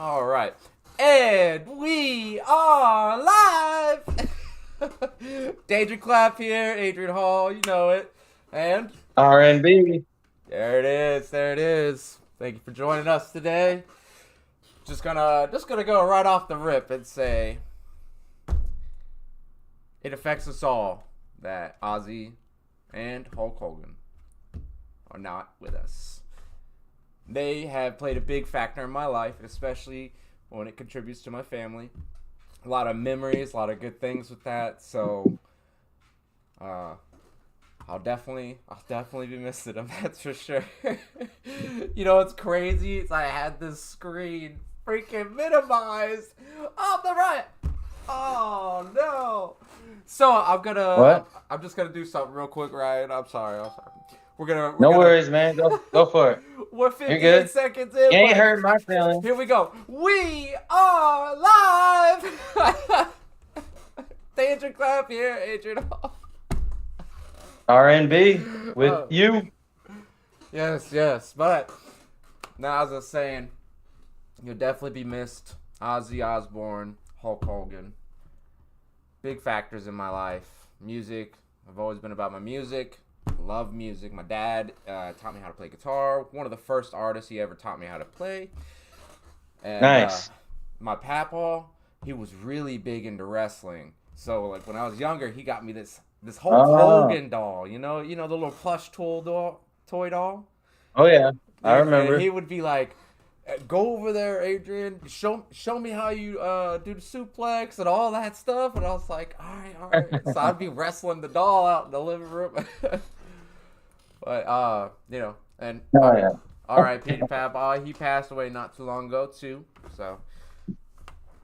All right. And we are live. Danger Clap here, Adrian Hall, you know it. And R&B. there it is, there it is. Thank you for joining us today. Just gonna go right off the rip and say it affects us all that Ozzy and Hulk Hogan are not with us. They have played a big factor in my life, especially when it contributes to my family. A lot of memories, a lot of good things with that. So, uh, I'll definitely be missing them. That's for sure. You know what's crazy? Is I had this screen freaking minimized on the right. Oh no! So What? I'm just gonna do something real quick, Ryan. I'm sorry. We're No gonna worries, man. Go for it. we're You're 58 good. seconds in, You ain't but hurting my feelings. here we go. We are live. Danger Clap here, Adrian Hall. R&B with Oh, you. yes. But now, as I was saying, you'll definitely be missed. Ozzy Osbourne, Hulk Hogan, big factors in my life. Music. I've always been about my music. Love music. My dad taught me how to play guitar. One of the first artists he ever taught me how to play. And Nice. my papa, he was really big into wrestling. So like when I was younger, he got me this Hulk Oh, Hogan doll. You know the little plush toy doll. oh yeah. I And remember. he would be like, "Go over there, Adrian. Show me how you do the suplex and all that stuff." And I was like, all right." So I'd be wrestling the doll out in the living room. But and Oh yeah. R.I.P. to Papa. He passed away not too long ago too. So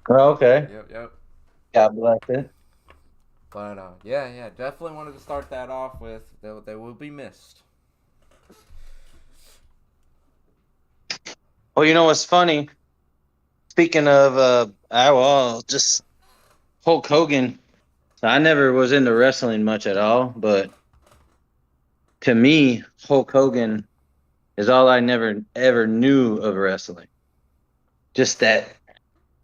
Well, okay. yep. God bless it. But yeah, definitely wanted to start that off with. They will be missed. Well, you know what's funny? Speaking of, just Hulk Hogan. I never was into wrestling much at all, but to me, Hulk Hogan is all I never ever knew of wrestling. Just that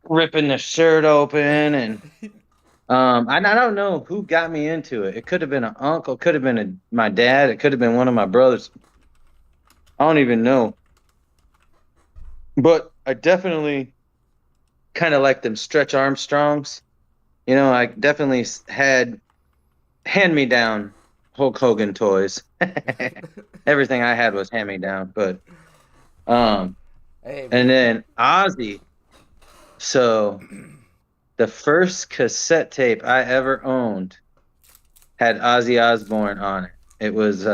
ripping the shirt open and I don't know who got me into it. It could have been an uncle, could have been my dad, it could have been one of my brothers. I don't even know. But I definitely kind of like them Stretch Armstrongs. I definitely had hand me down Hulk Hogan toys. Everything I had was hand me down. But um, Hey and man. then Ozzy. So the first cassette tape I ever owned had Ozzy Osbourne on it. It was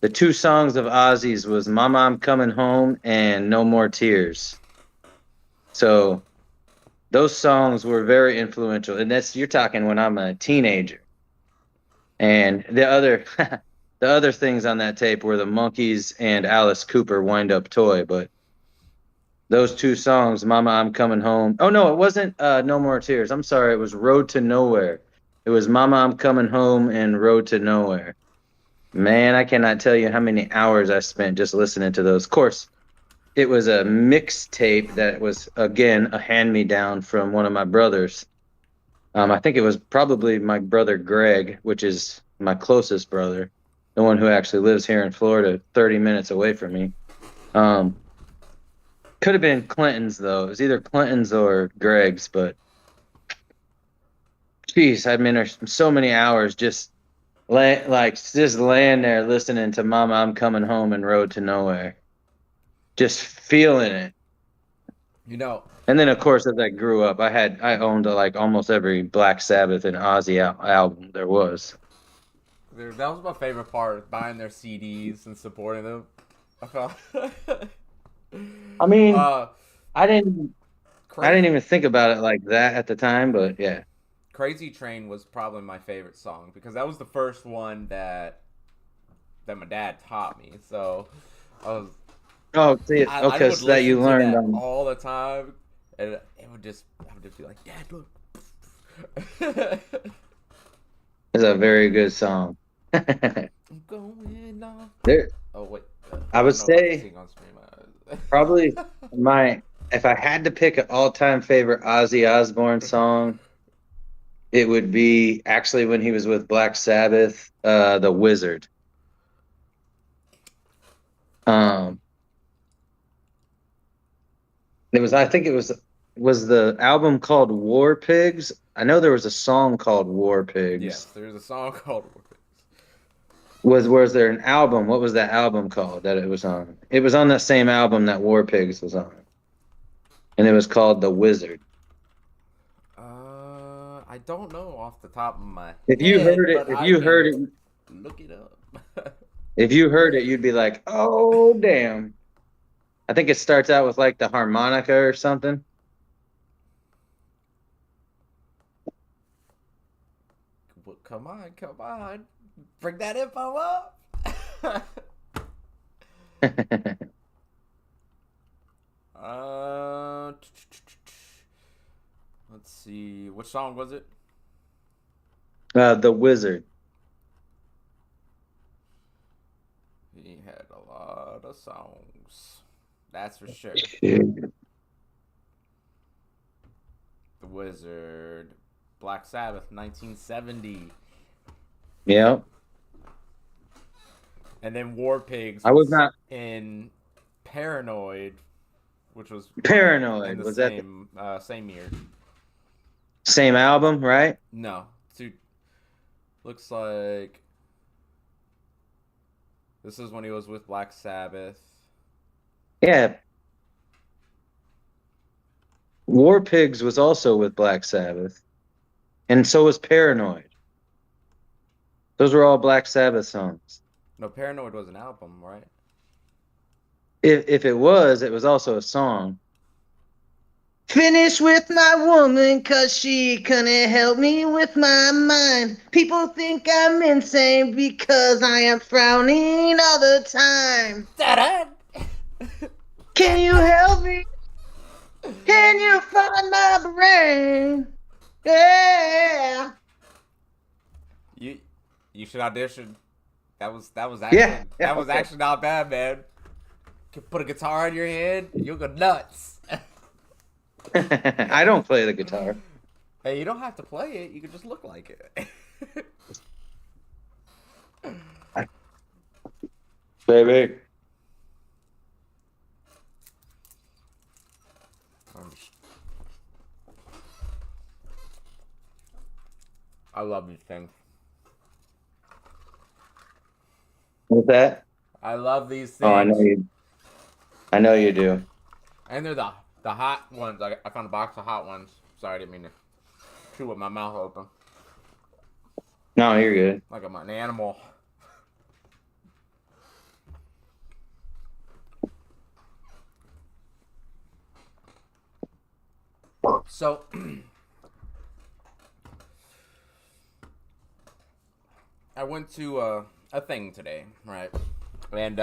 the two songs of Ozzy's was "Mama I'm Coming Home" and "No More Tears." So those songs were very influential, and that's you're talking when I'm a teenager. And the other the other things on that tape were the Monkees and Alice Cooper "Wind Up Toy." But those two songs, "Mama I'm Coming Home." Oh no, it wasn't "No More Tears." I'm sorry, it was "Road to Nowhere." It was "Mama I'm Coming Home" and "Road to Nowhere." Man, I cannot tell you how many hours I spent just listening to those. Of course, it was a mixtape that was again a hand-me-down from one of my brothers. I think it was probably my brother Greg, which is my closest brother, the one who actually lives here in Florida, 30 minutes away from me. Um, could have been Clinton's though. It was either Clinton's or Greg's, but geez, I mean, there's so many hours just laying there listening to "Mama I'm Coming Home" and "Road to Nowhere," just feeling it. You know, And then, of course, as I grew up, I owned like almost every Black Sabbath and Ozzy album there was. that was my favorite part, buying their CDs and supporting them. I felt I mean, uh I didn't I didn't crazy even think about it like that at the time, but yeah. Crazy Train was probably my favorite song because that was the first one that my dad taught me. So I was Oh, see, I okay, would so that listen you to learned that on. all the time, and I would just be like, Dad, look. It's a very good song. I'm going on. There, Oh wait, I I would don't know if I can say sing on stream. probably my if I had to pick an all-time favorite Ozzy Osbourne song, it would be actually when he was with Black Sabbath, "The Wizard." Um, I think was the album called War Pigs. I know there was a song called War Yes, Pigs. there's a song called Was there an album? What was that album called that it was on? It was on that same album that War Pigs was on, and it was called The Wizard. I don't know off the top of my If you head, heard it, but I can look it up. if you heard it, you'd be like, "Oh, damn!" I think it starts out with like the harmonica or something. Well, come on, bring that info up. uh, let's see, which song was it? The Wizard. He had a lot of songs, that's for sure. The Wizard, Black Sabbath, 1970, Yeah, and then War Pigs I was was not in Paranoid, which was in paranoid. the Was that the same year. same album, right? No, dude, looks like this is when he was with Black Sabbath. Yeah, War Pigs was also with Black Sabbath, and so was Paranoid. Those were all Black Sabbath songs. No, Paranoid was an album, right? If it was also a song. Finish with my woman, cause she couldn't help me with my mind. People think I'm insane because I am frowning all the time. Ta-da! Can you help me? Can you find my brain? Yeah. you you should audition. That was Yeah. that was actually not bad, man. Could put a guitar in your hand, you'll go nuts. I don't play the guitar. Hey, you don't have to play it. You can just look like it. Baby. I love these things. What's that? I love these things. Oh, I know you do. And they're the hot ones. I found a box of hot ones. Sorry, I didn't mean to chew with my mouth open. No, you're good. Like I'm an animal. So, I went to a thing today, right? And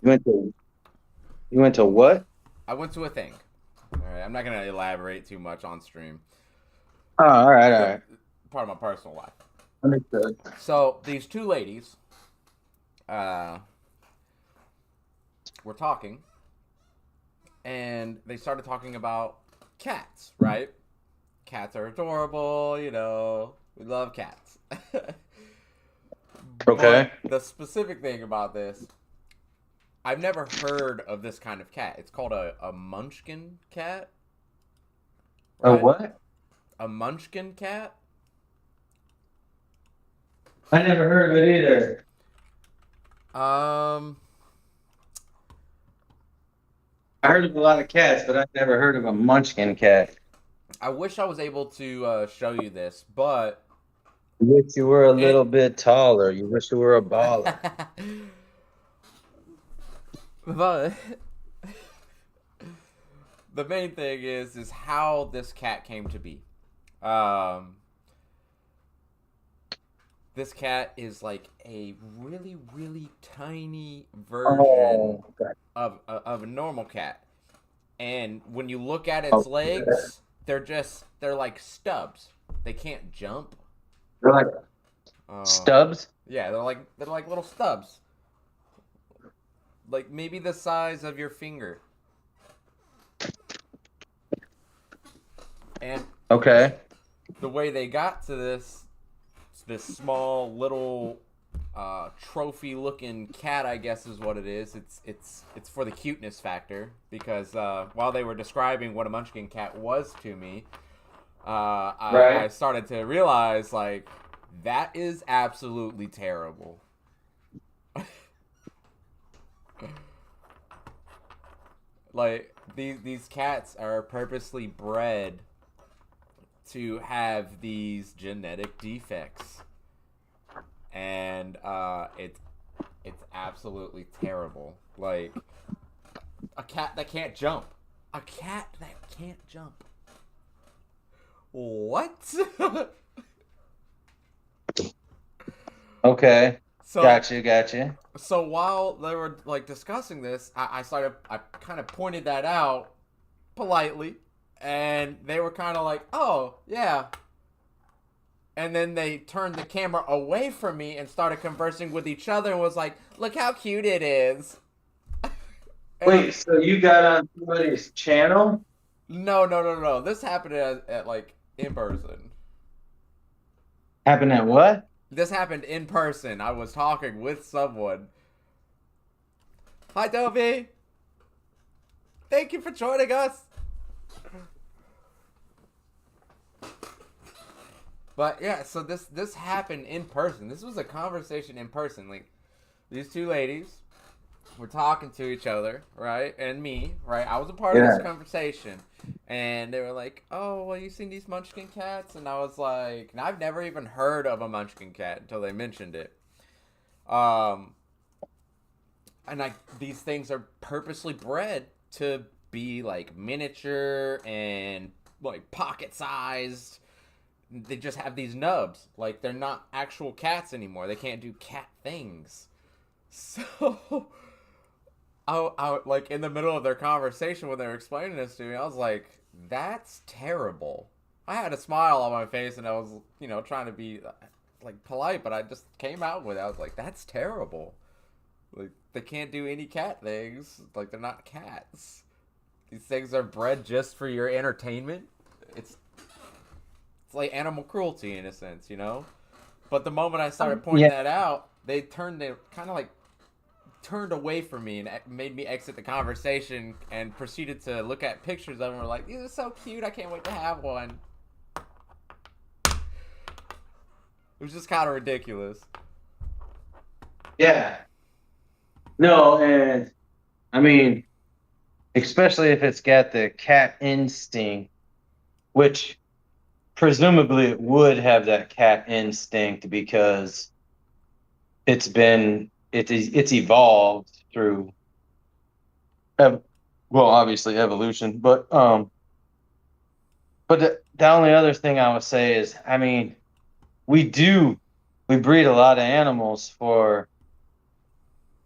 You went to what? I went to a thing. All right, I'm not gonna elaborate too much on stream. Oh, all right. Part of my personal life. Understood. So these two ladies, were talking, and they started talking about cats, right? Cats are adorable, you know. We love cats. Okay. But the specific thing about this, I've never heard of this kind of cat. It's called a munchkin cat. A Right? what? A munchkin cat? I never heard of it either. I heard of a lot of cats, but I've never heard of a munchkin cat. I wish I was able to show you this, but You wish you were a it. little bit taller. You wish you were a baller. But the main thing is how this cat came to be. This cat is like a really, really tiny version Oh, God. of a normal cat, and when you look at its legs, they're like stubs. They can't jump. They're like stubs? Yeah, they're like little stubs, like maybe the size of your finger. And Okay. the way they got to this small little trophy looking cat, I guess is what it is. It's for the cuteness factor, because while they were describing what a munchkin cat was to me, I Right. started to realize, like, that is absolutely terrible. Like, these cats are purposely bred to have these genetic defects, and it's absolutely terrible. Like, a cat that can't jump. A cat that can't jump. What? Okay. so Gotcha. so while they were like discussing this, I kind of pointed that out politely, and they were kind of like, "Oh yeah." And then they turned the camera away from me and started conversing with each other and was like, "Look how cute it is." And Wait, so you got on somebody's channel? no. This happened at like in person. Happened at what? This happened in person. I was talking with someone. Hi, Toby. Thank you for joining us. But yeah, so this happened in person. This was a conversation in person. Like, these two ladies were talking to each other, right? And me, right? I was a part of this Yeah. conversation. And they were like, "Oh, well, you seen these munchkin cats?" And I was like, and I've never even heard of a munchkin cat until they mentioned it. Um and these things are purposely bred to be like miniature and like pocket sized. They just have these nubs. Like, they're not actual cats anymore. They can't do cat things. So I like, in the middle of their conversation when they were explaining this to me, I was like, "That's terrible." I had a smile on my face, and I was, trying to be like polite, but I just came out with it. I was like, "That's terrible." Like, they can't do any cat things. Like, they're not cats. These things are bred just for your entertainment. It's like animal cruelty in a sense, you know. But the moment I started pointing Yeah. that out, they kind of like turned away from me and made me exit the conversation, and proceeded to look at pictures of them. And were like, "These are so cute. I can't wait to have one." It was just kind of ridiculous. Yeah. No, and I mean, especially if it's got the cat instinct, which presumably it would have that cat instinct because it's evolved through ev- well, obviously evolution, but the only other thing I would say is, I mean, we do we breed a lot of animals for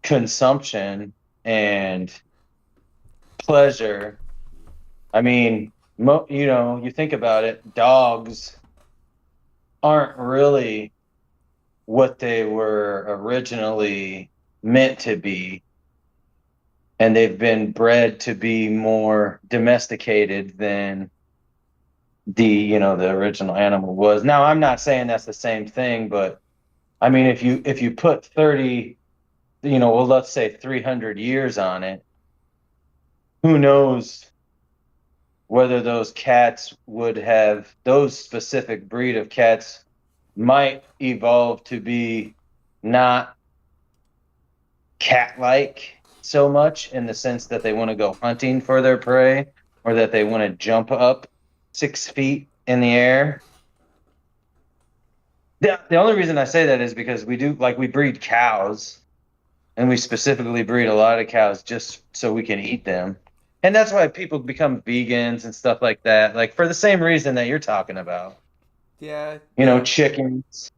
consumption and pleasure. I mean, you think about it, dogs aren't really what they were originally meant to be, and they've been bred to be more domesticated than the original animal was. Now, I'm not saying that's the same thing, but I mean, if you put 30, well, let's say 300 years on it, who knows whether those specific breed of cats might evolve to be not cat-like so much, in the sense that they want to go hunting for their prey, or that they want to jump up 6 feet in the air. The only reason I say that is because we breed cows, and we specifically breed a lot of cows just so we can eat them. And that's why people become vegans and stuff like that, like for the same reason that you're talking about. Yeah, yeah. Chickens.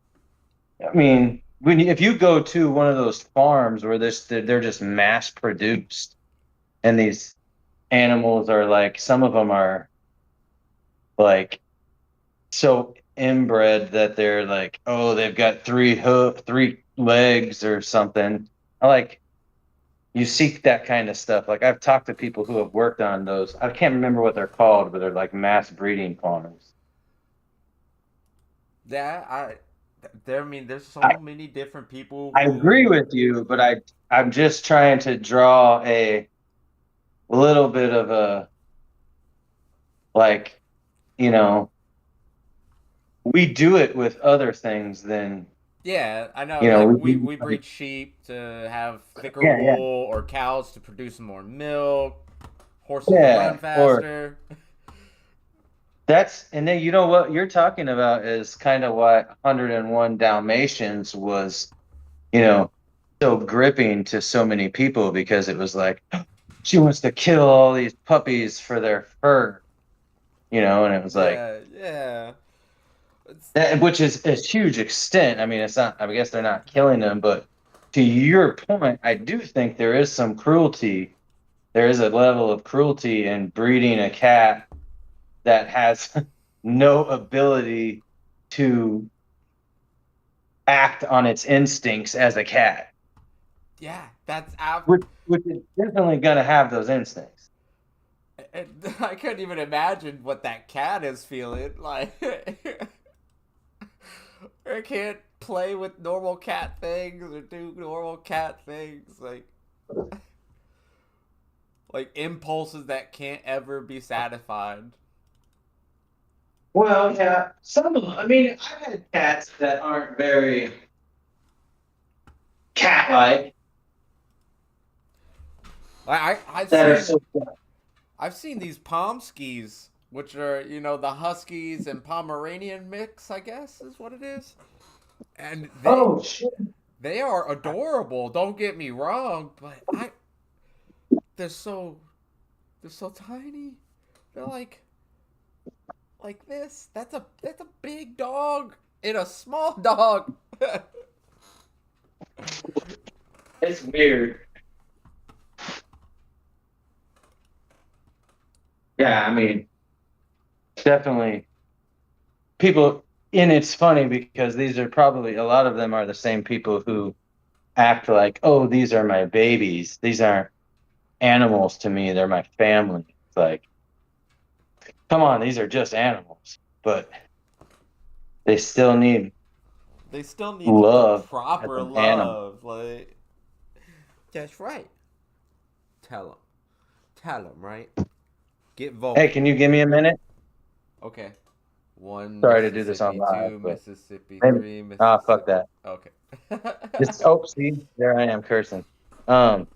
I mean, if you go to one of those farms where they're just mass produced, and these animals are like, some of them are like so inbred that they're like, oh, they've got three legs or something. I like, you seek that kind of stuff. Like I've talked to people who have worked on those. I can't remember what they're called, but they're like mass breeding farms. Yeah, I mean, there's I, so many different people I agree who, with you, but I'm just trying to draw a little bit of a like, you know, we do it with other things than, yeah, I know. you know, Like we we do we like, breed sheep to have thicker yeah, yeah, wool, or cows to produce more milk, horses to run yeah. Or faster. and then you know what you're talking about is kind of why 101 Dalmatians was, you know, so gripping to so many people because it was like she wants to kill all these puppies for their fur, and it was like Yeah, yeah. It's, that, which is a huge extent. I mean, it's not, I guess they're not killing them, but to your point, I do think there is some cruelty. There is a level of cruelty in breeding a cat that has no ability to act on its instincts as a cat, yeah, that's out. which is definitely going to have those instincts. I couldn't even imagine what that cat is feeling. Like, I can't play with normal cat things or do normal cat things. Like impulses that can't ever be satisfied. Well, yeah, some of them. I mean, I've had cats that aren't very cat-like I've that are seen so. I've seen these Pomskis, which are the Huskies and Pomeranian mix, I guess is what it is, and Oh shit! they are adorable. Don't get me wrong, but they're so they're so tiny. They're like this. That's a big dog and a small dog. It's weird. Yeah, I mean, definitely people. And it's funny because these are probably a lot of them are the same people who act like, oh, these are my babies. These aren't animals to me. They're my family. It's like, come on, these are just animals, but they still need They still need the love as proper an animal. love. Like, that's right. Tell them. Tell them, right? Get Hey, vocal. can you give me a minute? Okay. One Sorry to do this on Mississippi, live, two but Mississippi, maybe. three Ah, fuck Mississippi. that. Okay. Just see, there I am cursing. Um,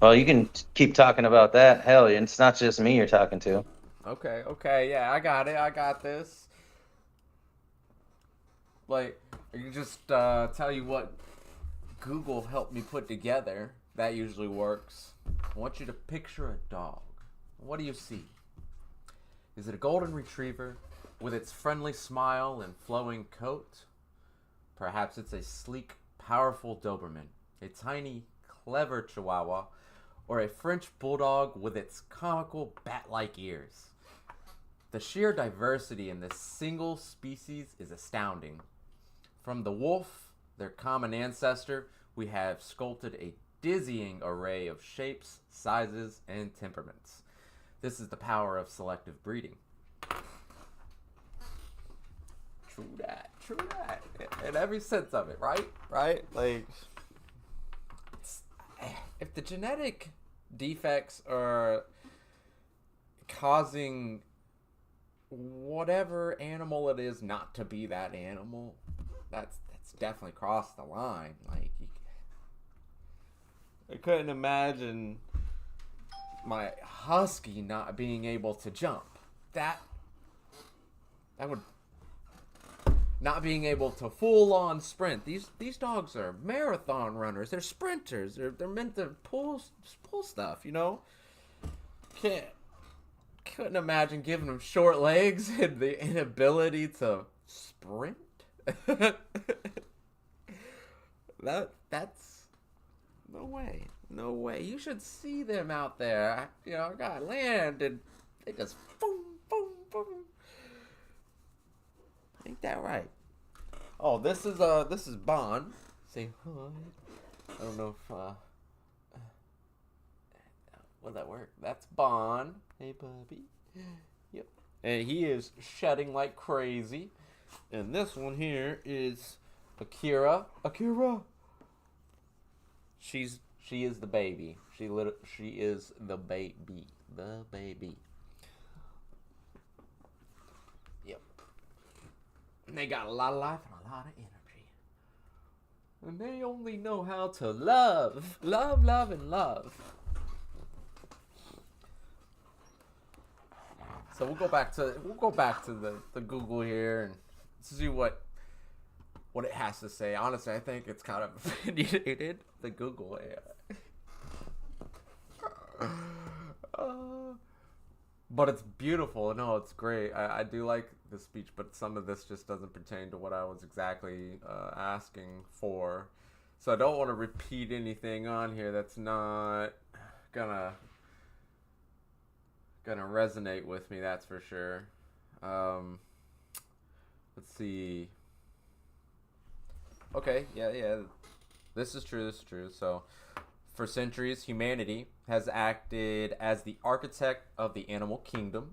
well, you can keep talking about that. Hell, it's not just me you're talking to. Okay, okay, yeah, I got it. I got this. Like, I can just tell you what Google helped me put together. That usually works. I want you to picture a dog. What do you see? Is it a golden retriever with its friendly smile and flowing coat? Perhaps it's a sleek, powerful Doberman, a tiny, clever Chihuahua, or a French bulldog with its comical bat-like ears. The sheer diversity in this single species is astounding. From the wolf, their common ancestor, we have sculpted a dizzying array of shapes, sizes, and temperaments. This is the power of selective breeding. True that. True that. In every sense of it, right? Right? Like, if the genetic defects are causing whatever animal it is not to be that animal, that's definitely crossed the line. Like, I couldn't imagine my husky not being able to jump. That would not being able to full on sprint. These dogs are marathon runners. They're sprinters. They're meant to pull stuff. Can't couldn't imagine giving them short legs and the inability to sprint. That's no way. No way. You should see them out there. I got land and they just boom, boom, boom. Ain't that right? Oh, this is Bond. Say hi. I don't know if Will that work? That's Bond. Hey, puppy. Yep. And he is shedding like crazy. And this one here is Akira. Akira. She is the baby. She is the baby. The baby. Yep. And they got a lot of life and a lot of energy. And they only know how to love. Love, love, and love. So we'll go back to the Google here and see what it has to say. Honestly, I think it's kind of opinionated. The Google AI. But it's beautiful. No, it's great. I do like the speech, but some of this just doesn't pertain to what I was exactly asking for. So I don't want to repeat anything on here that's not gonna resonate with me. That's for sure. Let's see. Okay, yeah. This is true. So, for centuries, humanity has acted as the architect of the animal kingdom.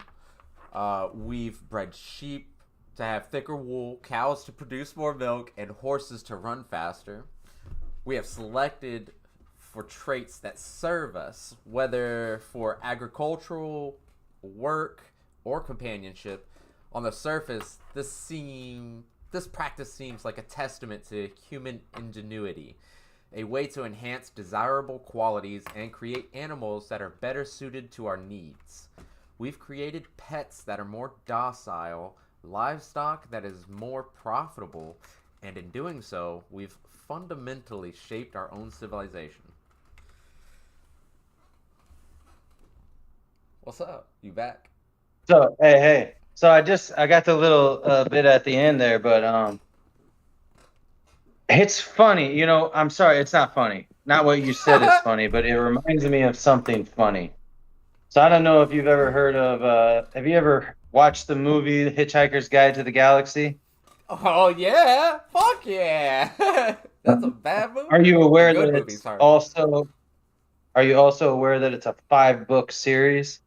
We've bred sheep to have thicker wool, cows to produce more milk, and horses to run faster. We have selected for traits that serve us, whether for agricultural work or companionship. On the surface, this practice seems like a testament to human ingenuity, a way to enhance desirable qualities and create animals that are better suited to our needs. We've created pets that are more docile, livestock that is more profitable, and in doing so, we've fundamentally shaped our own civilization. What's up? You back? So hey. So I got the little bit at the end there, but it's funny. You know, I'm sorry, it's not funny. Not what you said is funny, but it reminds me of something funny. So I don't know if you've ever heard of. Have you ever watched the movie Hitchhiker's Guide to the Galaxy? Oh yeah! Fuck yeah! That's a bad movie. Are you A aware good that movie, it's sorry. also? Are you also aware that it's a 5-book series?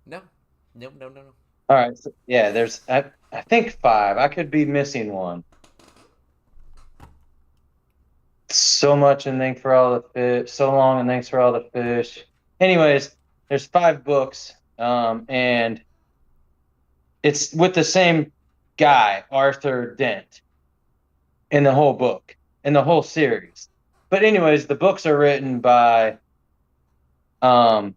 No. No. All right. So, yeah, there's I think 5. I could be missing one. So much and thanks for all the fish. So long and thanks for all the fish. Anyways, there's 5 books, and it's with the same guy, Arthur Dent, in the whole book, in the whole series. But anyways, the books are written by um,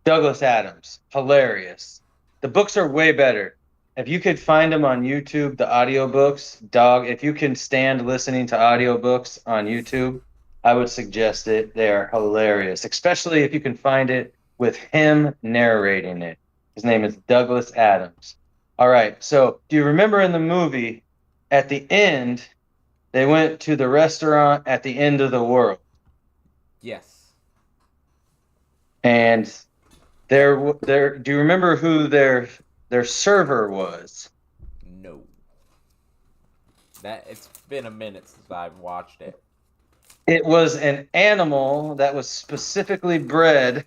Douglas Adams. Hilarious. The books are way better. If you could find them on YouTube, the audiobooks, dog, if you can stand listening to audiobooks on YouTube, I would suggest it. They are hilarious, especially if you can find it with him narrating it. His name is Douglas Adams. All right. So, do you remember in the movie at the end, they went to the restaurant at the end of the world? Yes. And do you remember who their server was? No. It's been a minute since I've watched it. It was an animal that was specifically bred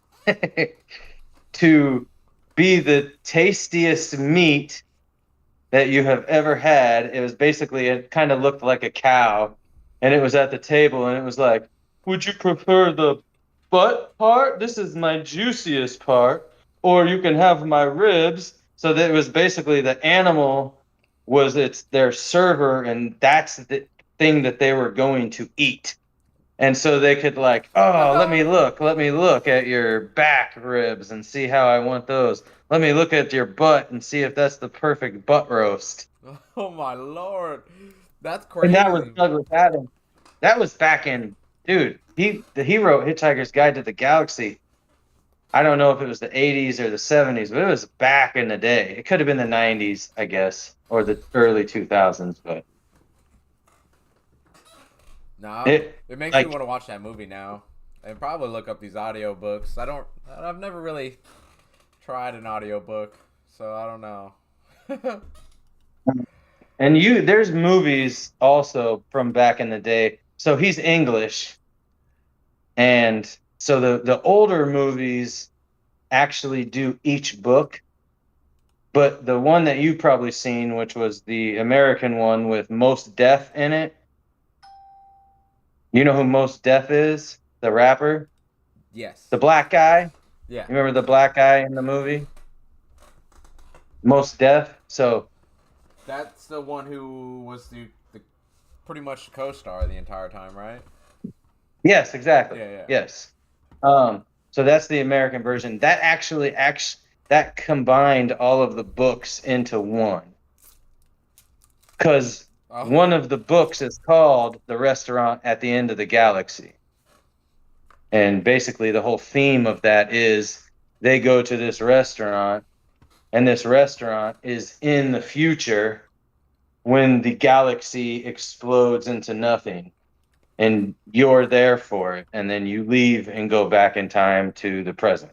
to be the tastiest meat that you have ever had. It was basically, it kind of looked like a cow, and it was at the table, and it was like, would you prefer the butt part? This is my juiciest part. Or you can have my ribs. So that it was basically the animal was their server, and that's the thing that they were going to eat. And so they could like, oh, let me look at your back ribs and see how I want those. Let me look at your butt and see if that's the perfect butt roast. Oh my lord. That's And that was crazy. Douglas Adams. That was back in, dude. He wrote Hitchhiker's Guide to the Galaxy. I don't know if it was the 80s or the 70s, but it was back in the day. It could have been the 90s, I guess, or the early 2000s, but Nah, it it makes me like want to watch that movie now. And probably look up these audiobooks. I've never really tried an audiobook, so I don't know. and there's movies also from back in the day. So he's English. And so the older movies actually do each book, but the one that you've probably seen, which was the American one with Most Def in it, you know who Most Def is? The rapper? Yes. The black guy? You Yeah. remember the black guy in the movie? Most Def? So, That's the one who was the pretty much the co-star the entire time, right? yes, exactly. Yeah, yeah. Yes. So that's the American version. That actually that combined all of the books into one. Because Oh, one of the books is called The Restaurant at the End of the Galaxy. And basically, the whole theme of that is they go to this restaurant, and this restaurant is in the future when the galaxy explodes into nothing. And you're there for it. And then you leave and go back in time to the present.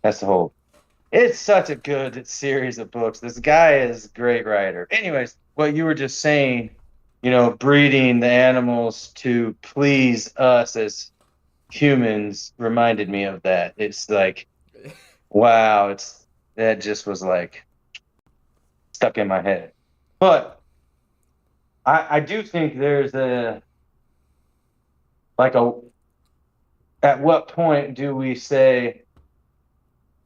That's the whole. It's such a good series of books. This guy is a great writer. Anyways, what you were just saying, breeding the animals to please us as humans reminded me of that. It's like, wow, that just was like stuck in my head. But I do think there's like a at what point do we say,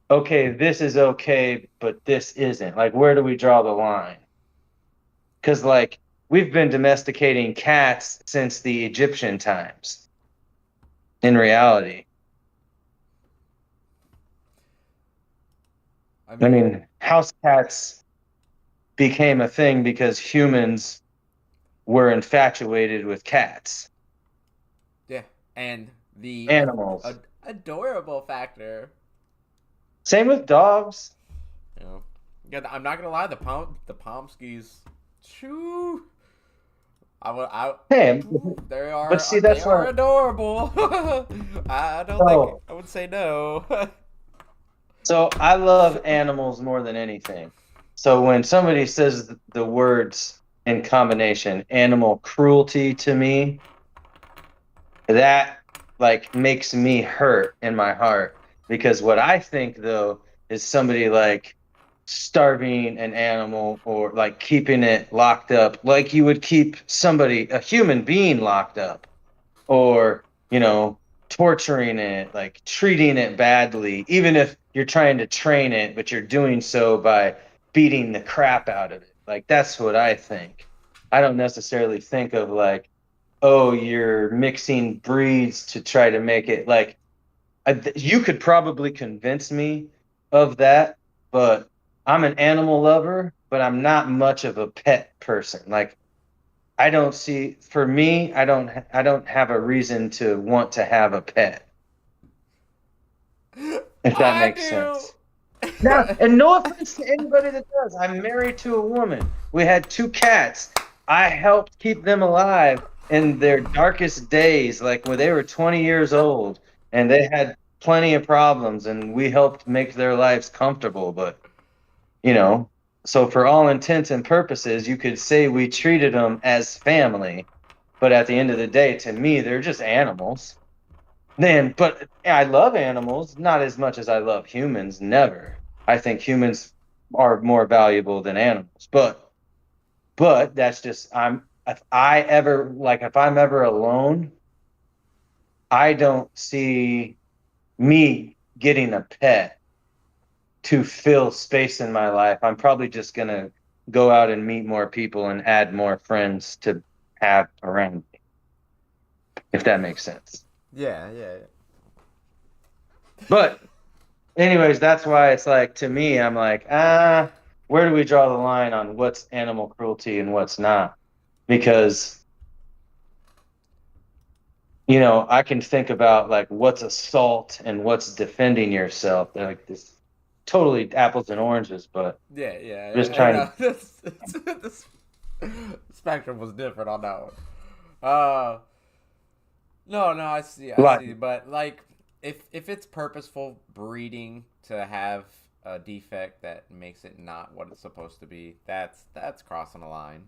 okay, this is okay, but this isn't? Like, where do we draw the line? Because, like, we've been domesticating cats since the Egyptian times, in reality. I I mean, mean, house cats became a thing because humans were infatuated with cats, yeah, and the animals. adorable factor. Same with dogs. You know, yeah. I'm not gonna lie. The Pomskis, shoo. I Hey, but see, they that's are what. adorable. I don't think So, I would say no. so I love animals more than anything. So when somebody says the words in combination, animal cruelty to me, that like makes me hurt in my heart because what I think though is somebody like starving an animal or like keeping it locked up like you would keep somebody a human being locked up or torturing it, like treating it badly, even if you're trying to train it but you're doing so by beating the crap out of it. Like that's what I think. I don't necessarily think of like, oh, you're mixing breeds to try to make it like you could probably convince me of that, but I'm an animal lover, but I'm not much of a pet person. Like I don't see for me, I don't have a reason to want to have a pet, if that I makes do. sense. Now, and no offense to anybody that does. I'm married to a woman. We had two cats. I helped keep them alive in their darkest days, like when they were 20 years old and they had plenty of problems, and we helped make their lives comfortable. But, you know, so for all intents and purposes, you could say we treated them as family. But at the end of the day, to me, they're just animals. But I love animals, not as much as I love humans, never. I think humans are more valuable than animals. But that's just if I'm ever alone, I don't see me getting a pet to fill space in my life. I'm probably just gonna go out and meet more people and add more friends to have around me, if that makes sense. Yeah, yeah. But anyways, that's why it's like to me, I'm like, where do we draw the line on what's animal cruelty and what's not? Because, I can think about like what's assault and what's defending yourself. They're like this totally apples and oranges, but Yeah, yeah, I'm just I trying to know. This spectrum was different on that one. Uh, no, no, I like see. But like, if it's purposeful breeding to have a defect that makes it not what it's supposed to be, that's crossing a line.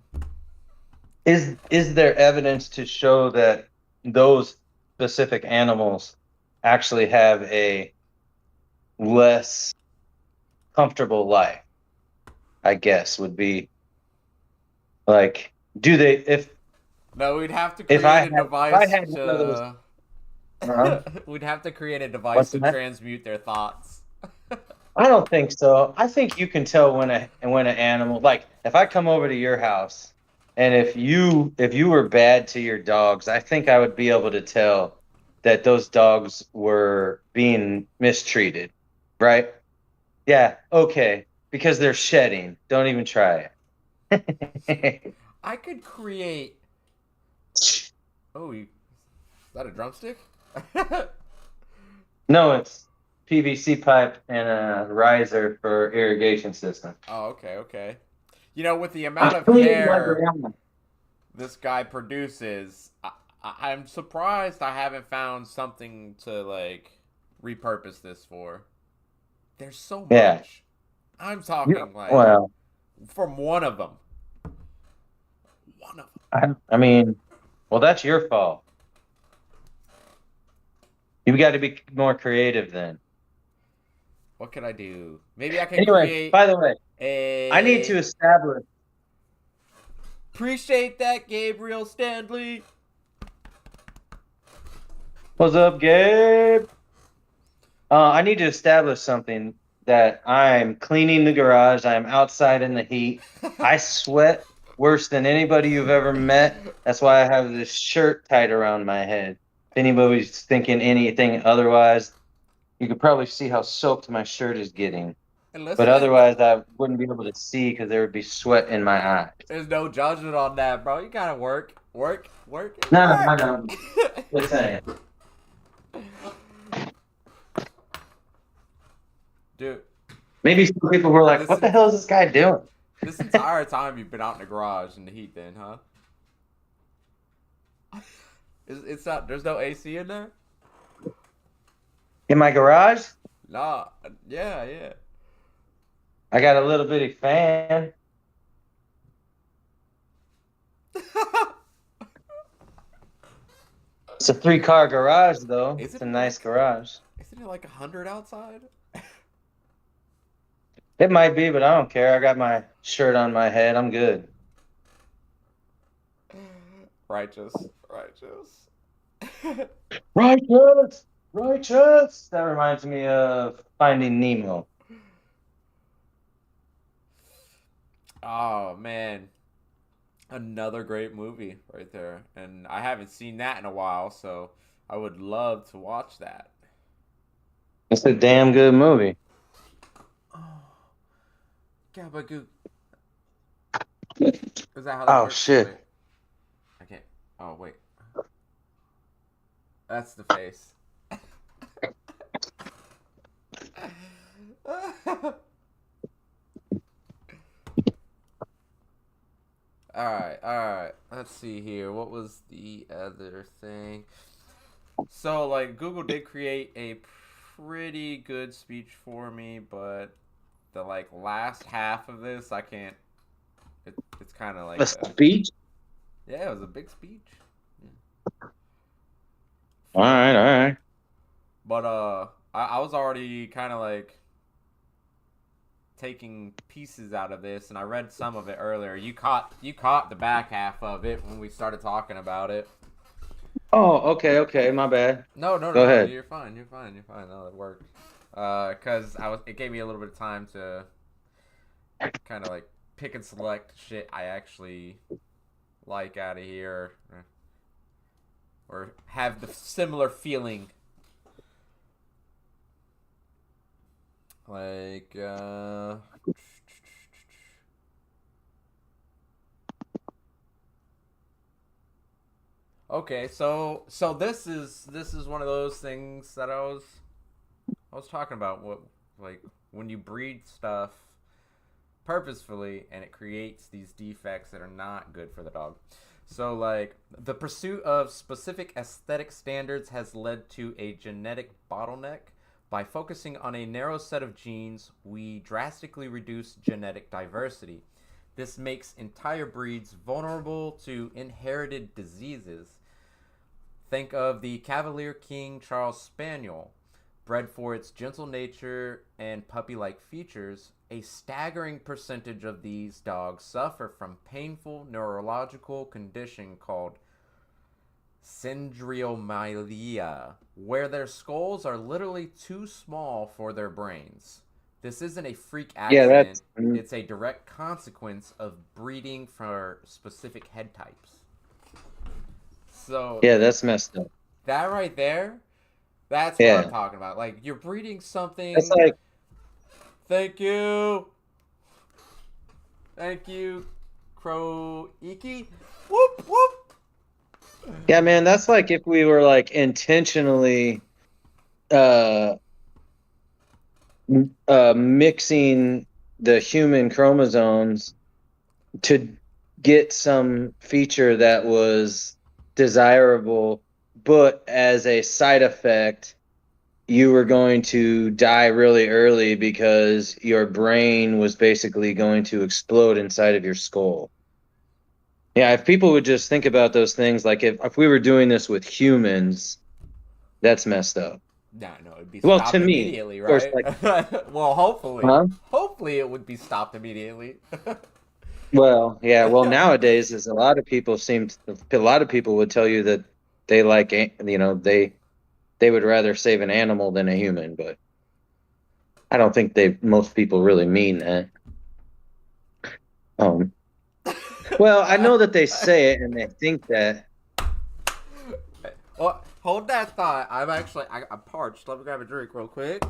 is there evidence to show that those specific animals actually have a less comfortable life, I guess, would be like, do they, No, we'd have to if create a I device had one of those, to. uh, We'd have to create a device what's to that? transmute their thoughts. I don't think so. I think you can tell when an animal, like if I come over to your house and if you were bad to your dogs, I think I would be able to tell that those dogs were being mistreated, right? Yeah, okay, because they're shedding. Don't even try it. I could create. Oh, is that a drumstick? No, it's PVC pipe and a riser for irrigation system. Oh, okay, okay. You know, with the amount I'm of cleaning my hair ground. this guy produces, I'm surprised I haven't found something to like repurpose this for. There's so Yeah. much. I'm You, talking like well, from one of them. One of them. I mean, well, that's your fault. You got to be more creative then. What could I do? Maybe I can Anyway, create by the way, I need to a. establish. Appreciate that, Gabriel Stanley. What's up, Gabe? I need to establish something that I'm cleaning the garage. I'm outside in the heat. I sweat worse than anybody you've ever met. That's why I have this shirt tied around my head. If anybody's thinking anything otherwise, you could probably see how soaked my shirt is getting. And But listen, otherwise, I wouldn't be able to see because there would be sweat in my eyes. there's no judgment on that, bro. You gotta work, work, work, and No, no, work. no. Just saying. Dude, Maybe some people were like, "What listen. the hell is this guy doing?" This entire time you've been out in the garage in the heat, then, huh? It's not. There's no AC in there. In my garage, Nah. Yeah, yeah. I got a little bitty fan. It's a 3-car garage, though. It's Isn't a it nice like? garage. Isn't it like 100 outside? It might be, but I don't care. I got my shirt on my head. I'm good. Righteous, righteous. Righteous, righteous. That reminds me of Finding Nemo. Oh man, another great movie right there, and I haven't seen that in a while, so I would love to watch that. It's a damn good movie. Oh, Gabagoo. Is that how that Oh works? shit. Wait, I can't. Oh wait, that's the face. Alright, alright. Let's see here. What was the other thing? So, like, Google did create a pretty good speech for me, but the, like, last half of this, I can't. It's kind of like A a. speech? Yeah, it was a big speech. All right, all right. But, I was already kind of, like, taking pieces out of this, and I read some of it earlier. You caught the back half of it when we started talking about it. Oh, okay, okay. My bad. No, no, Go no, no. ahead. You're fine. You're fine. You're fine. No, it worked. Cause it gave me a little bit of time to kind of like pick and select shit I actually like out of here, or have the similar feeling. Like, okay, so this is one of those things that I was talking about. What, like, when you breed stuff purposefully and it creates these defects that are not good for the dog. So, like, the pursuit of specific aesthetic standards has led to a genetic bottleneck. By focusing on a narrow set of genes, we drastically reduce genetic diversity. This makes entire breeds vulnerable to inherited diseases. Think of the Cavalier King Charles Spaniel. Bred for its gentle nature and puppy like features, a staggering percentage of these dogs suffer from painful neurological condition called syndromylia, where their skulls are literally too small for their brains. This isn't a freak Yeah, accident, that's it's a direct consequence of breeding for specific head types. So, yeah, that's messed up. that right there, that's what I'm Yeah, talking about. Like, you're breeding that's something. like, Thank you. Thank you, Crow Iki. Whoop, whoop. yeah, man, that's like if we were like intentionally uh mixing the human chromosomes to get some feature that was desirable, but as a side effect, you were going to die really early because your brain was basically going to explode inside of your skull. Yeah, if people would just think about those things, like if we were doing this with humans, that's messed up. Nah, no, it'd be Well, to stopped me, immediately, of course, right? like, Well, hopefully. huh? Hopefully it would be stopped immediately. Well, yeah. Well, nowadays, is a lot of people a lot of people would tell you that they like, they would rather save an animal than a human, but I don't think most people really mean that. Um, well, I know that they say it and they think that. Well, hold that thought. I'm parched. Let me grab a drink real quick.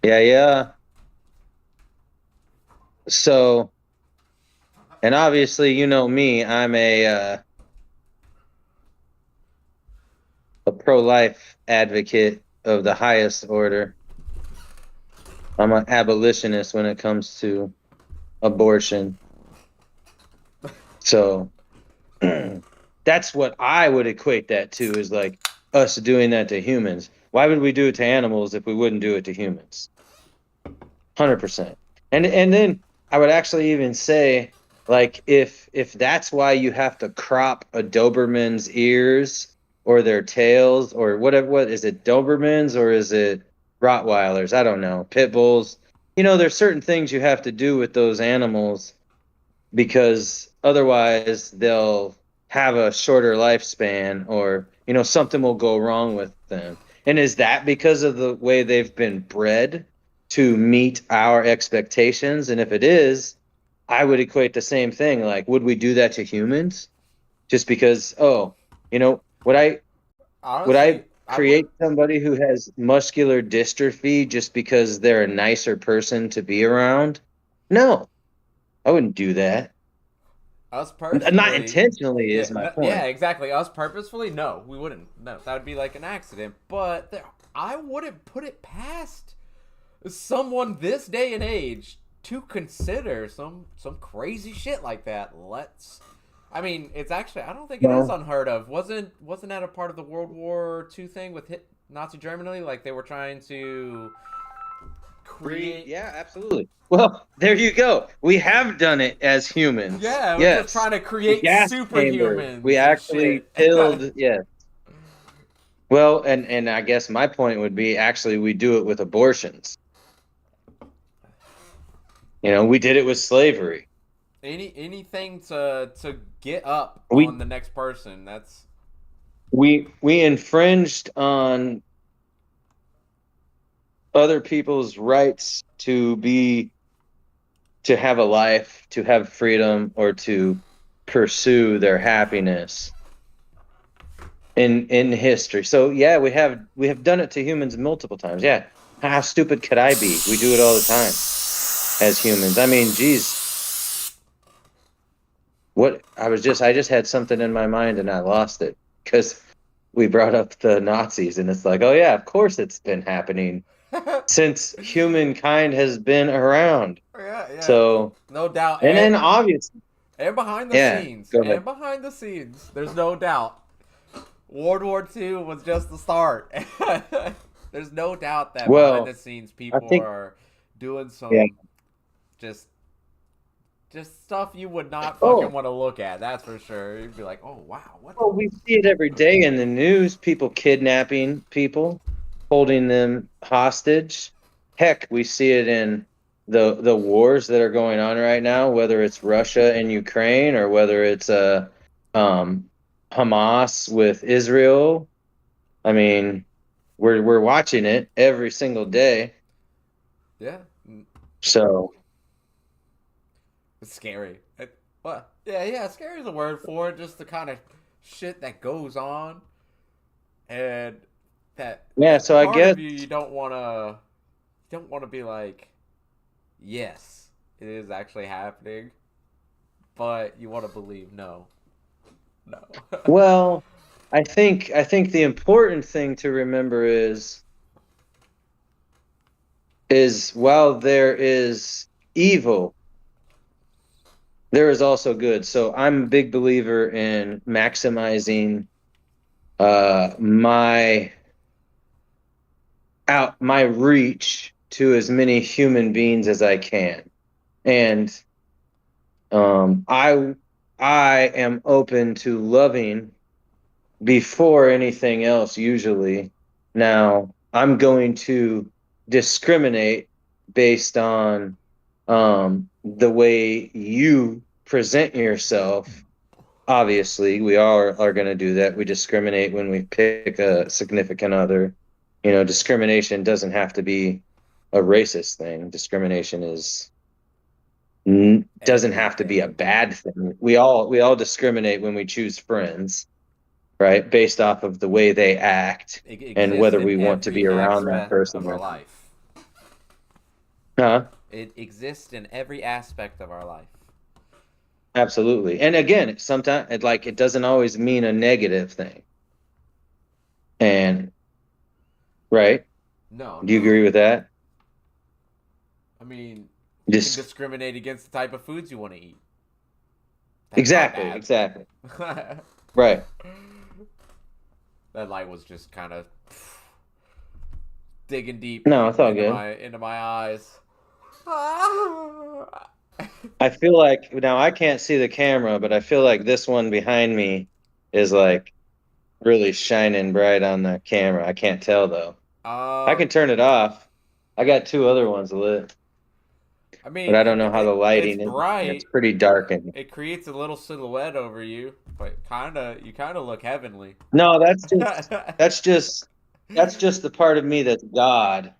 Yeah, yeah. So, and obviously, you know me, I'm a pro-life advocate of the highest order. I'm an abolitionist when it comes to abortion. So that's what I would equate that to, is like us doing that to humans. Why would we do it to animals if we wouldn't do it to humans? 100%. And then I would actually even say, like, if that's why you have to crop a Doberman's ears or their tails, or what is it, Dobermans, or is it Rottweilers? I don't know. Pit bulls. There's certain things you have to do with those animals because otherwise they'll have a shorter lifespan, or something will go wrong with them. And is that because of the way they've been bred to meet our expectations? And if it is, I would equate the same thing. Like, would we do that to humans just because, oh, would I Honestly, I create wouldn't. somebody who has muscular dystrophy just because they're a nicer person to be around? No, I wouldn't do that. Us Not personally, intentionally yeah, is my yeah, point. exactly. Us purposefully, no, we wouldn't. No, that would be like an accident. But I wouldn't put it past someone this day and age to consider some crazy shit like that. I mean, it's actually, I don't think it is No. unheard of. Wasn't that a part of the World War II thing with Nazi Germany? Like they were trying to create. Yeah, absolutely. Well, there you go. We have done it as humans. Yeah, we're just Yes. trying to The create gas chamber. We superhumans and actually shit. killed, yeah. Well, and I guess my point would be, actually we do it with abortions. We did it with slavery. Anything to get up We on the next person. That's we infringed on other people's rights to have a life, to have freedom, or to pursue their happiness in history. So yeah, we have done it to humans multiple times. Yeah. How stupid could I be? We do it all the time as humans. I mean, geez, I just had something in my mind and I lost it because we brought up the Nazis, and it's like, oh yeah, of course it's been happening yeah, since humankind has been around. yeah, So, no doubt. and then obviously, And behind the yeah, scenes, go ahead. there's no doubt. World War II was just the start. There's no doubt that behind Well, the scenes I people think, are doing yeah, some just just stuff you would not Oh, fucking want to look at. That's for sure. You'd be like, oh wow, what the well, we see it every day in the news. People kidnapping people, holding them hostage. Heck, we see it in the wars that are going on right now, whether it's Russia and Ukraine or whether it's um, Hamas with Israel. I mean, we're watching it every single day. yeah. So It's scary. What? Yeah. Scary is a word for it. Just the kind of shit that goes on, and that yeah, that so I part guess of you you don't want to be like, yes, it is actually happening, but you want to believe no. well, I think the important thing to remember is while there is evil, there is also good. So I'm a big believer in maximizing my my reach to as many human beings as I can. And I am open to loving before anything else usually. Now, I'm going to discriminate based on the way you present yourself. Obviously, we all are going to do that. We discriminate when we pick a significant other. You know, discrimination doesn't have to be a racist thing. Discrimination doesn't have to be a Everything. bad thing. We all discriminate when we choose friends, right? Based off of the way they act It and exists whether in we want to every be around that aspect person of our or not. life. Huh? It exists in every aspect of our life. Absolutely. And again, sometimes it doesn't always mean a negative thing. And right? No, Do you no. agree with that? I mean, you can Just discriminate against the type of foods you want to eat. That's not exactly, bad. exactly. Right. That light was just kind of digging deep No, it's all into good. my eyes. I feel like now I can't see the camera, but I feel like this one behind me is like really shining bright on the camera. I can't tell though. I um, can turn it off. I got two other ones lit, I but mean, I don't know how the it's lighting is. It's bright. pretty dark in. It creates a little silhouette over you, but you kind of look heavenly. No, that's just that's just the part of me that's God.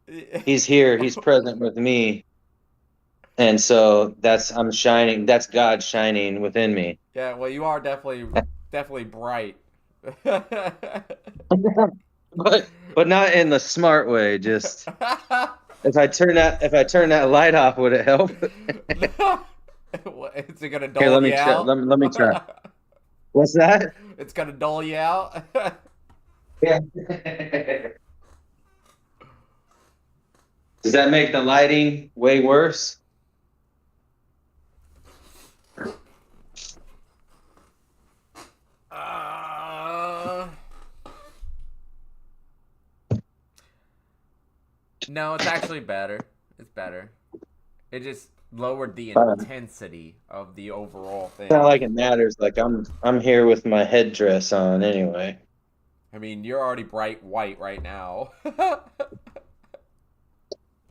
He's here. He's present with me, and so that's I'm shining. That's God shining within me. Yeah, well, you are definitely bright. But not in the smart way. Just if I turn that light off, would it help? Is it gonna Here, dull let me you try. out? Let me try. What's that? It's gonna dull you out. Yeah. Does that make the lighting way worse? uh, no, it's actually better. It's better. It just lowered the It's intensity of the overall not thing. like it matters. Like I'm here with my headdress on anyway. I mean, you're already bright white right now.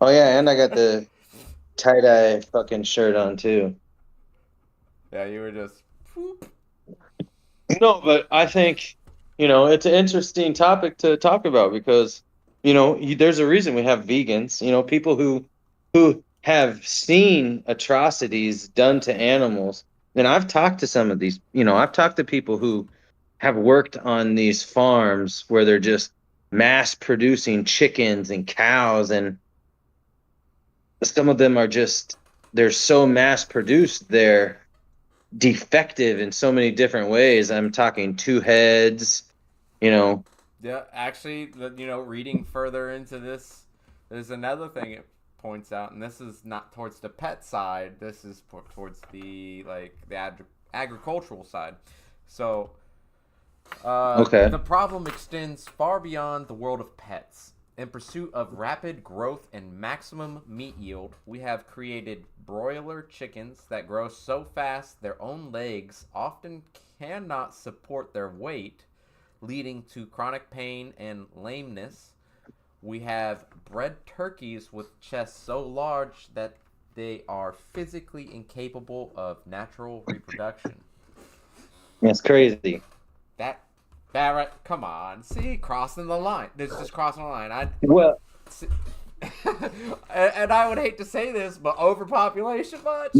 Oh yeah, and I got the tie-dye fucking shirt on too. Yeah, you were just. No, but I think, it's an interesting topic to talk about because, there's a reason we have vegans, people who have seen atrocities done to animals. And I've talked to some of these, I've talked to people who have worked on these farms where they're just mass producing chickens and cows, and some of them are just they're so mass produced they're defective in so many different ways. I'm talking two heads, you know. Yeah, actually, reading further into this, there's another thing it points out, and this is not towards the pet side. This is towards the agricultural side. So, Okay. the problem extends far beyond the world of pets. In pursuit of rapid growth and maximum meat yield, we have created broiler chickens that grow so fast their own legs often cannot support their weight, leading to chronic pain and lameness. We have bred turkeys with chests so large that they are physically incapable of natural reproduction. That's crazy. That right, come on. See, crossing the line. This is just crossing the line. Well, And I would hate to say this, but overpopulation much?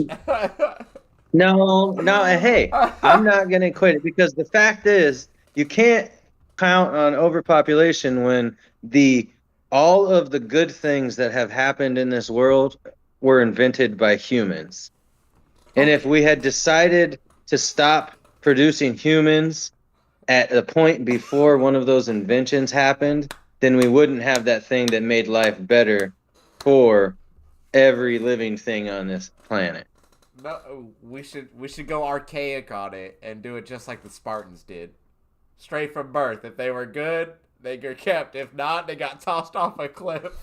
no. Hey, I'm not going to quit it because the fact is, you can't count on overpopulation when the all of the good things that have happened in this world were invented by humans. And if we had decided to stop producing humans at the point before one of those inventions happened, then we wouldn't have that thing that made life better for every living thing on this planet. No, we should go archaic on it and do it just like the Spartans did. Straight from birth. If they were good, they were kept. If not, they got tossed off a cliff.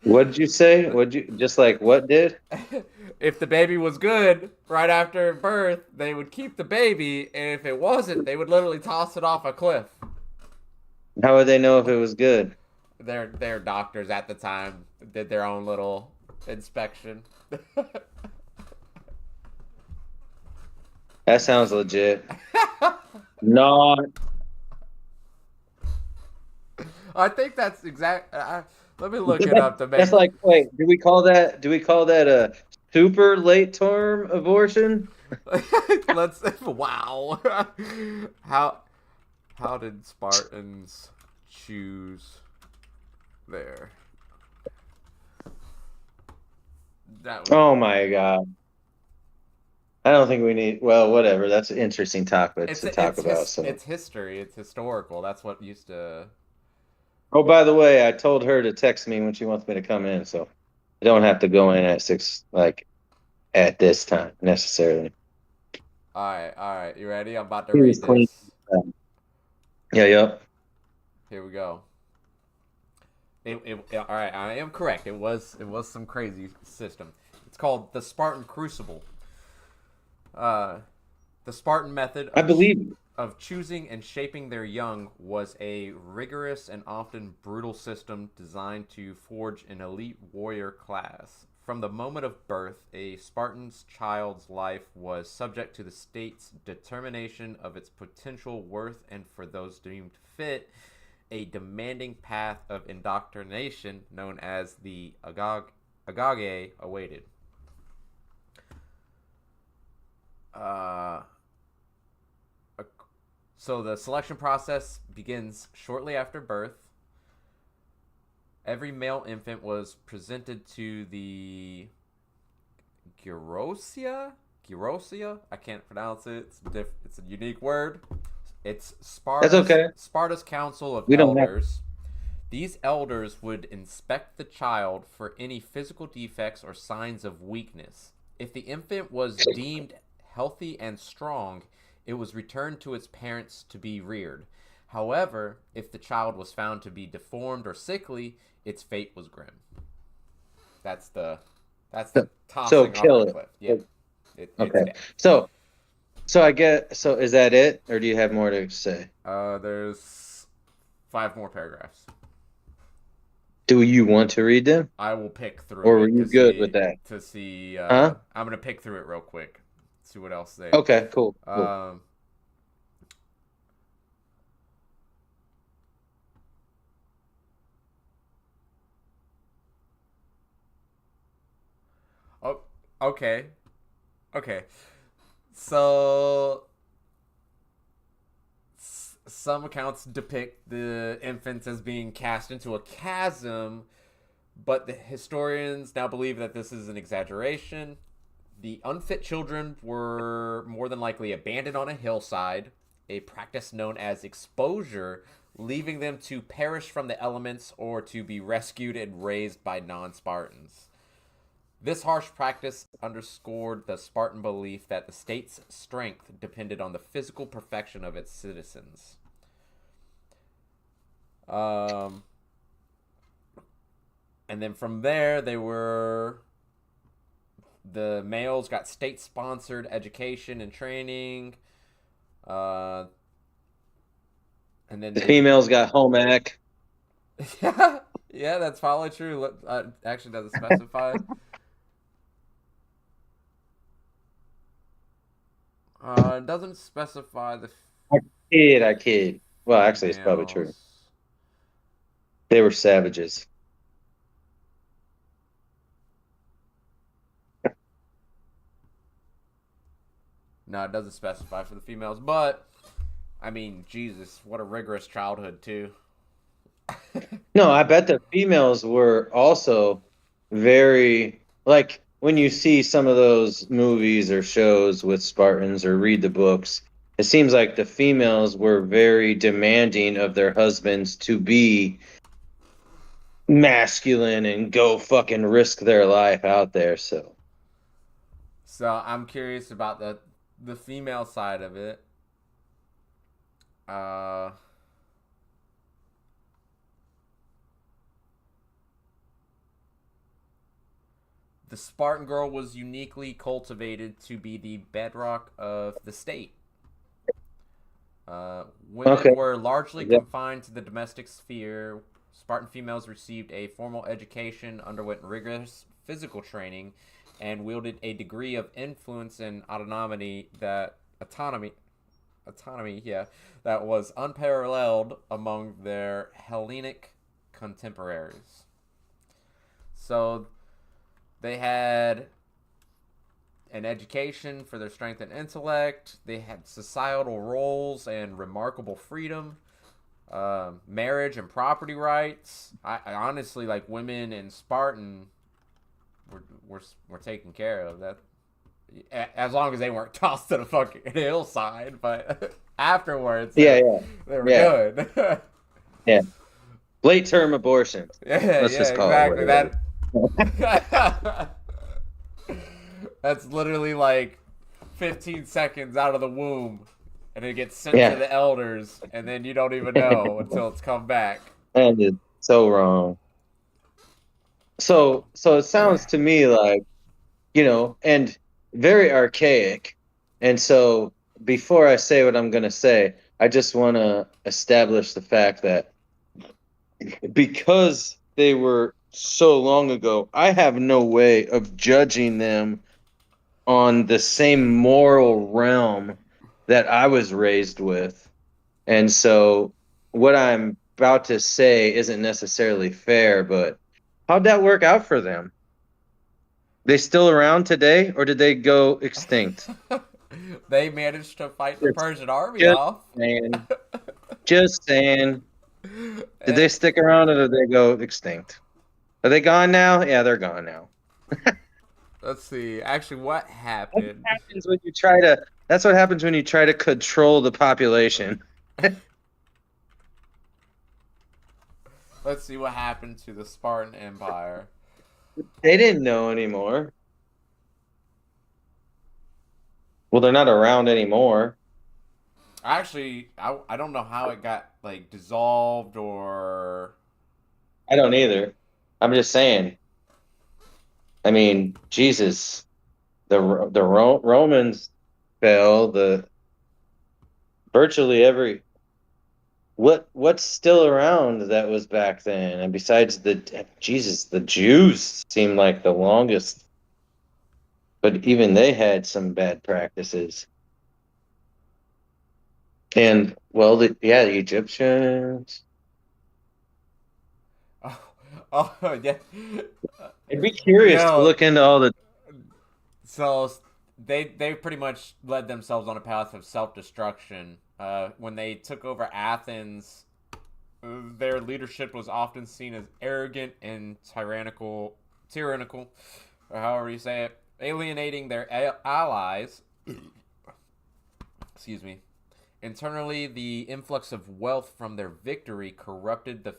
What did you say? What did? If the baby was good right after birth, they would keep the baby, and if it wasn't, they would literally toss it off a cliff. How would they know if it was good? Their doctors at the time did their own little inspection. That sounds legit. Not. I think that's exact. Let me look it up to make. That's like, wait, do we call that a super late term abortion? Let's. Wow. How did Spartans choose their? Oh my God. I don't think we need. Well, whatever. That's an interesting topic to talk about. So it's history. It's historical. That's what used to. Oh, by the way, I told her to text me when she wants me to come in, so I don't have to go in at 6, like at this time necessarily. All right. You ready? I'm about to read Clean. this. Yeah, yep. Here we go. All right, I am correct. It was some crazy system. It's called the Spartan Crucible. The Spartan method of choosing and shaping their young was a rigorous and often brutal system designed to forge an elite warrior class. From the moment of birth, a Spartan's child's life was subject to the state's determination of its potential worth, and for those deemed fit, a demanding path of indoctrination known as the agage awaited. So the selection process begins shortly after birth. Every male infant was presented to the Gerousia? I can't pronounce it. It's a unique word. It's Sparta's, That's okay. Sparta's Council of We don't Elders. These elders would inspect the child for any physical defects or signs of weakness. If the infant was deemed healthy and strong, it was returned to its parents to be reared. However, if the child was found to be deformed or sickly, its fate was grim. That's the tossing off the cliff. Yeah. Okay. So I get. So is that it, or do you have more to say? There's 5 more paragraphs. Do you want to read them? I will pick through. Or were you good with that? To see. Huh? I'm gonna pick through it real quick. See what else they. Okay. Cool. Oh. Okay. So some accounts depict the infants as being cast into a chasm, but the historians now believe that this is an exaggeration. The unfit children were more than likely abandoned on a hillside, a practice known as exposure, leaving them to perish from the elements or to be rescued and raised by non-Spartans. This harsh practice underscored the Spartan belief that the state's strength depended on the physical perfection of its citizens. And then from there, the males got state-sponsored education and training, uh, and then The females got home ec. yeah, yeah, that's probably true. Actually, doesn't specify. It doesn't specify the I kid. Well, actually, it's probably true. females. They were savages. No, it doesn't specify for the females, but I mean, Jesus, what a rigorous childhood too. No, I bet the females were also very like when you see some of those movies or shows with Spartans or read the books, it seems like the females were very demanding of their husbands to be masculine and go fucking risk their life out there. So, So I'm curious about the female side of it. Uh, the Spartan girl was uniquely cultivated to be the bedrock of the state. Women okay. were largely Yeah. confined to the domestic sphere. Spartan females received a formal education, underwent rigorous physical training, and wielded a degree of influence and autonomy, yeah, that was unparalleled among their Hellenic contemporaries. So they had an education for their strength and intellect. They had societal roles and remarkable freedom, marriage and property rights. I honestly like women in Spartan were taken care of. That as long as they weren't tossed to the fucking hillside, but afterwards Yeah, yeah, they were yeah, good. yeah. Late term abortion. Yeah, Let's yeah, just call it what exactly. it That that's literally like 15 seconds out of the womb, and it gets sent to is. the elders, and then you don't even Yeah. know until it's come back. And it's so wrong. So it sounds to me like, and very archaic. And so before I say what I'm going to say, I just want to establish the fact that because they were so long ago, I have no way of judging them on the same moral realm that I was raised with. And so what I'm about to say isn't necessarily fair, but how'd that work out for them? They still around today, or did they go extinct? They managed to fight the Just, Persian army just off. saying. Just saying. Did they And stick around, or did they go extinct? Are they gone now? Yeah, they're gone now. let's see. Actually, what That's what happened? happens when you try to. That's what happens when you try to control the population. Let's see what happened to the Spartan Empire. They didn't know anymore. Well, they're not around anymore. Actually, I don't know how it got like dissolved or I don't either. I'm just saying. I mean, Jesus, the Romans fell. The virtually every what's still around that was back then, and besides the Jews seem like the longest, but even they had some bad practices. And well, the Egyptians. oh, oh yeah. I'd be curious to Yo, look into all the. so they pretty much led themselves on a path of self-destruction. When they took over Athens, their leadership was often seen as arrogant and tyrannical, or however you say it, alienating their allies. Excuse me. Internally, the influx of wealth from their victory corrupted the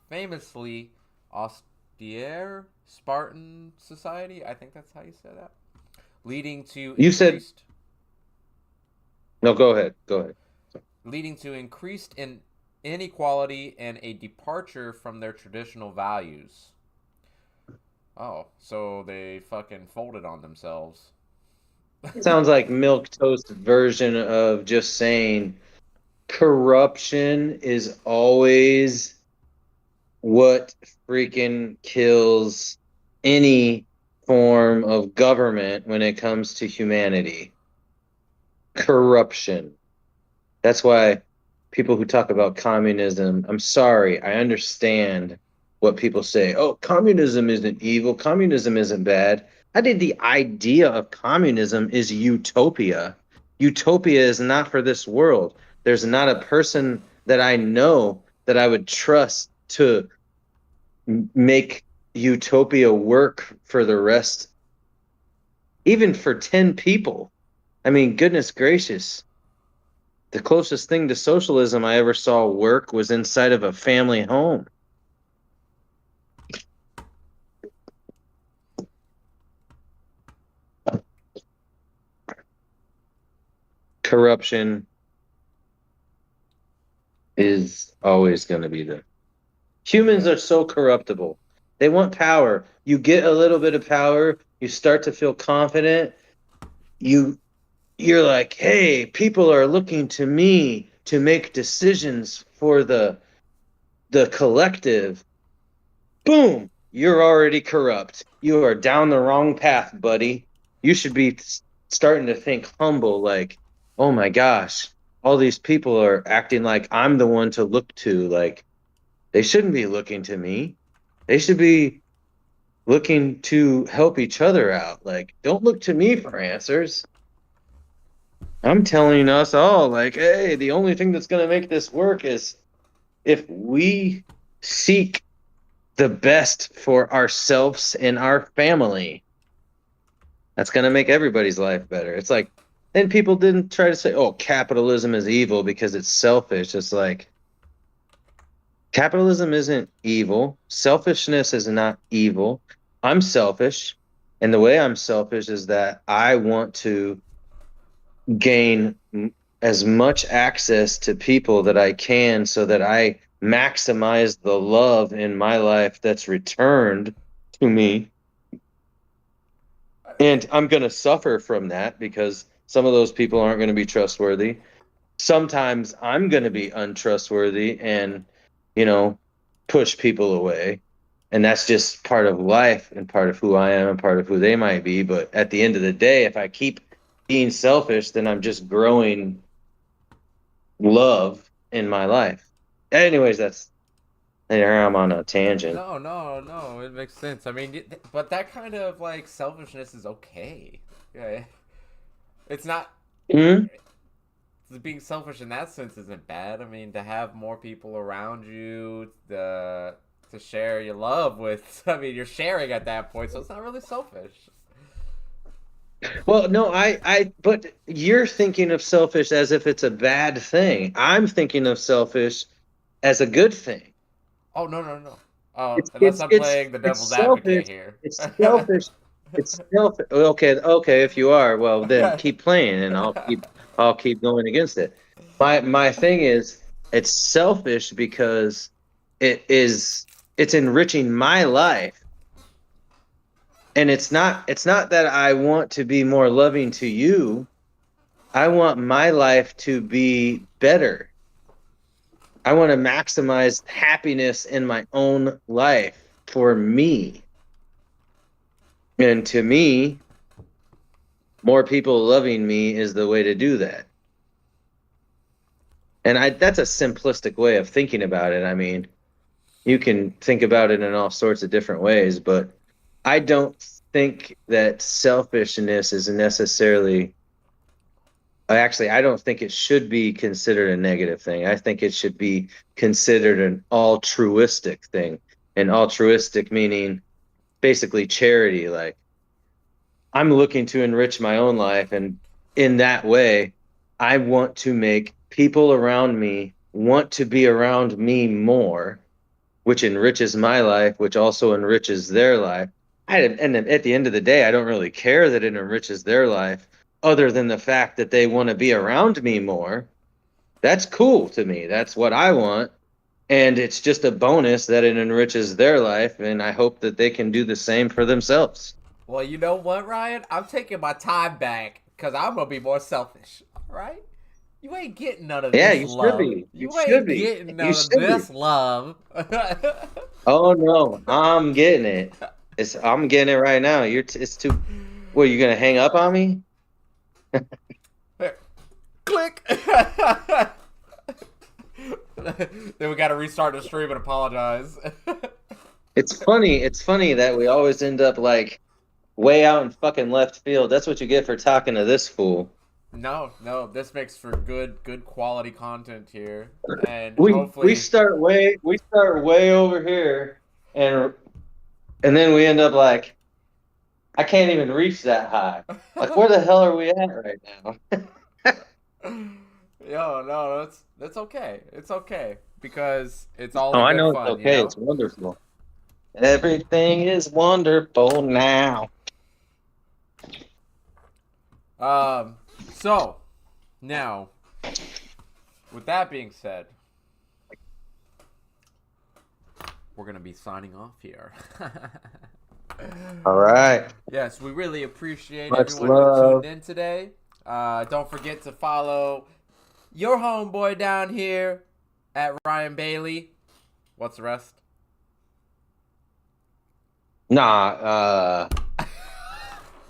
famously austere Spartan society. I think that's how you say that. Leading to You said increased no. Go ahead. Go ahead. leading to increased inequality and a departure from their traditional values. Oh, so they fucking folded on themselves. Sounds like milk toast version of just saying corruption is always what freaking kills any form of government when it comes to humanity. Corruption. That's why people who talk about communism, I'm sorry, I understand what people say. Oh, communism isn't evil, communism isn't bad. I think the idea of communism is utopia. Utopia is not for this world. There's not a person that I know that I would trust to make utopia work for the rest, even for 10 people. I mean, goodness gracious. The closest thing to socialism I ever saw work was inside of a family home. Corruption is always going to be there. Humans Yeah. are so corruptible. They want power. You get a little bit of power, you start to feel confident. You you're like, "Hey, people are looking to me to make decisions for the collective." Boom, you're already corrupt. You are down the wrong path, buddy. You should be starting to think humble, like, oh my gosh, all these people are acting like I'm the one to look to. Like, they shouldn't be looking to me. They should be looking to help each other out. Like, don't look to me for answers. I'm telling us all, like, hey, the only thing that's going to make this work is if we seek the best for ourselves and our family. That's going to make everybody's life better. It's like, then people didn't try to say, oh, capitalism is evil because it's selfish. It's like, capitalism isn't evil. Selfishness is not evil. I'm selfish. And the way I'm selfish is that I want to gain as much access to people that I can so that I maximize the love in my life that's returned to me. And I'm going to suffer from that because some of those people aren't going to be trustworthy. Sometimes I'm going to be untrustworthy and, you know, push people away. And that's just part of life and part of who I am and part of who they might be. But at the end of the day, if I keep being selfish, then I'm just growing love in my life. Anyways, that's there. I'm on a tangent. No, no, no. It makes sense. I mean, but that kind of like selfishness is okay. Yeah. It's not Hmm. being selfish in that sense isn't bad. I mean, to have more people around you, to share your love with. I mean, you're sharing at that point, so it's not really selfish. Well, no, but you're thinking of selfish as if it's a bad thing. I'm thinking of selfish as a good thing. Oh no, no, no. Oh, It's unless it's I'm it's playing the devil's it's selfish. advocate here. It's selfish. It's selfish. Okay, okay. If you are, well, then keep playing, and I'll keep going against it. My thing is, it's selfish because it is it's enriching my life, and it's not that I want to be more loving to you. I want my life to be better. I want to maximize happiness in my own life for me. And to me, more people loving me is the way to do that. And that's a simplistic way of thinking about it. I mean, you can think about it in all sorts of different ways, but I don't think that selfishness is necessarily actually, I don't think it should be considered a negative thing. I think it should be considered an altruistic thing. And altruistic meaning basically charity. Like, I'm looking to enrich my own life. And in that way, I want to make people around me want to be around me more, which enriches my life, which also enriches their life. And at the end of the day, I don't really care that it enriches their life, other than the fact that they want to be around me more. That's cool to me. That's what I want. And it's just a bonus that it enriches their life, and I hope that they can do the same for themselves. Well, you know what, Ryan? I'm taking my time back because I'm gonna be more selfish. All right? You ain't getting none of Yeah, this you should love. be. You You should ain't be. getting You none of should be. this love. Oh no, I'm getting it. I'm getting it right now. It's too. What, you gonna hang up on me? Click. Then we got to restart the stream and apologize. It's funny. It's funny that we always end up like way out in fucking left field. That's what you get for talking to this fool. No, this makes for good quality content here, and We hopefully, start way over here, and then we end up like I can't even reach that high. Like where the hell are we at right now? yo, no, that's okay. It's okay because it's all Oh, in I good know it's fun, you okay. know. It's wonderful. Everything is wonderful now. Um, so now, with that being said, we're gonna be signing off here. All right. Yes, we really appreciate Much everyone who tuned love. in today. Don't forget to follow your homeboy down here at Ryan Bailey. What's the rest? Nah,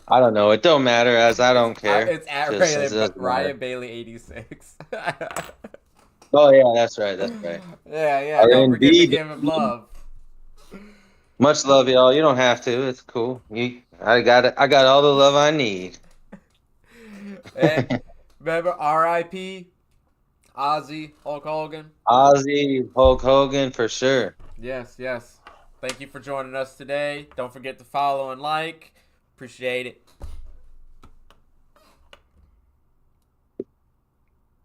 I don't know. It don't matter as I don't care. It's at Just it doesn't matter. Ryan Bailey 86. Oh yeah, that's right. That's right. Yeah. Or Don't forget to indeed. give him love. Much love, y'all. You don't have to. It's cool. I got it. I got all the love I need. And remember, R.I.P. Ozzy, Hulk Hogan. Ozzy, Hulk Hogan for sure. Yes. Thank you for joining us today. Don't forget to follow and like. Appreciate it.